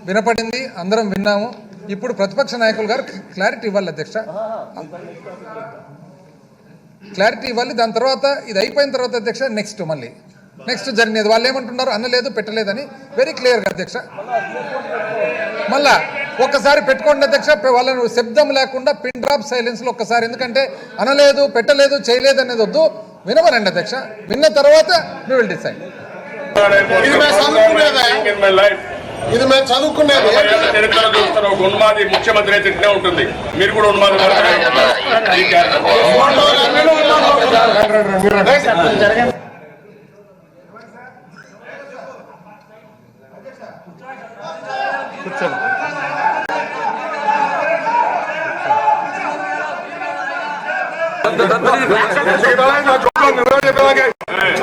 వినపడింది, అందరం విన్నాము. ఇప్పుడు ప్రతిపక్ష నాయకులు గారు క్లారిటీ ఇవ్వాలి అధ్యక్ష, క్లారిటీ ఇవ్వాలి. దాని తర్వాత ఇది అయిపోయిన తర్వాత అధ్యక్ష నెక్స్ట్ జరిగినది వాళ్ళు ఏమంటున్నారు, అనలేదు పెట్టలేదని వెరీ క్లియర్గా అధ్యక్ష. మళ్ళా ఒక్కసారి పెట్టుకోండి అధ్యక్ష, వాళ్ళను శబ్దం లేకుండా పిన్ డ్రాప్ సైలెన్స్లో ఒక్కసారి, ఎందుకంటే అనలేదు పెట్టలేదు చేయలేదు అనేది వద్దు, వినమనండి అధ్యక్ష. విన్న తర్వాత we will decide. ఇది మేము చదువుకునేది. చరిత్ర చూస్తున్న ఒక ఉన్మాది ముఖ్యమంత్రి అయితే ఇట్లే ఉంటుంది, మీరు కూడా ఉన్మాది.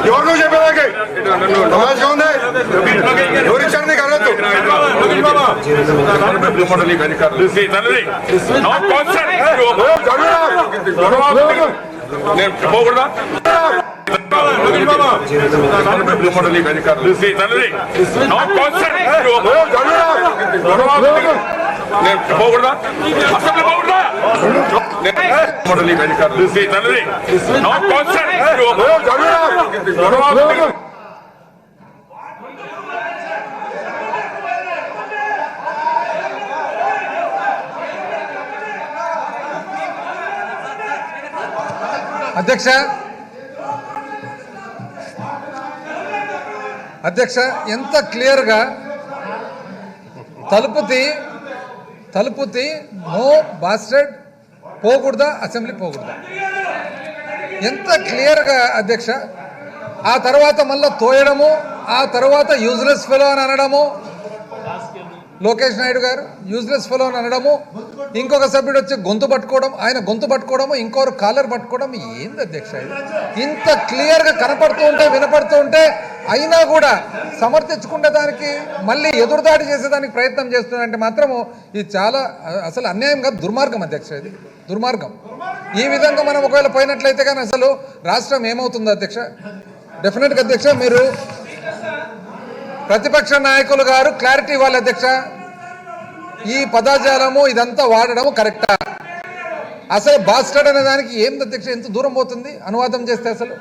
ఎవరు చెప్పేదాకే ఎవరు ఇచ్చారు నీకు అడగద్దు. నేను చెప్పకూడదా? నేను చెప్పకూడదా? అసెంబ్లీ పోకూడదా? అధ్యక్ష ఎంత క్లియర్గా తలుపుతి నో బాస్టర్డ్ పోకూడదా, అసెంబ్లీ పోకూడదా, ఎంత క్లియర్గా అధ్యక్ష. ఆ తర్వాత మళ్ళీ తోయడము, ఆ తర్వాత యూజ్లెస్ ఫెలో అని అనడము, లోకేష్ నాయుడు గారు యూజ్లెస్ ఫెలో అని అనడము, ఇంకొక సభ్యుడు వచ్చి గొంతు పట్టుకోవడం, ఆయన గొంతు పట్టుకోవడము, ఇంకొకరు కాలర్ పట్టుకోవడం, ఏంది అధ్యక్ష ఇది? ఇంత క్లియర్గా కనపడుతూ ఉంటే వినపడుతూ ఉంటే అయినా కూడా సమర్థించుకునే దానికి మళ్ళీ ఎదురుదాడి చేసేదానికి ప్రయత్నం చేస్తున్నారంటే మాత్రము ఇది చాలా అసలు అన్యాయం కాదు, దుర్మార్గం అధ్యక్ష. ఇది దుర్మార్గం. ఈ విధంగా మనం ఒకవేళ పోయినట్లయితే కానీ అసలు రాష్ట్రం ఏమవుతుందో అధ్యక్ష. డెఫినెట్గా అధ్యక్ష మీరు ప్రతిపక్ష నాయకులు గారు క్లారిటీ ఇవ్వాలి అధ్యక్ష. ఈ పదజాలము ఇదంతా వాడడము కరెక్టా? అసలు బాస్టర్డ్ అనే దానికి ఏంది అధ్యక్ష, ఎంత దూరం పోతుంది అనువాదం చేస్తే అసలు?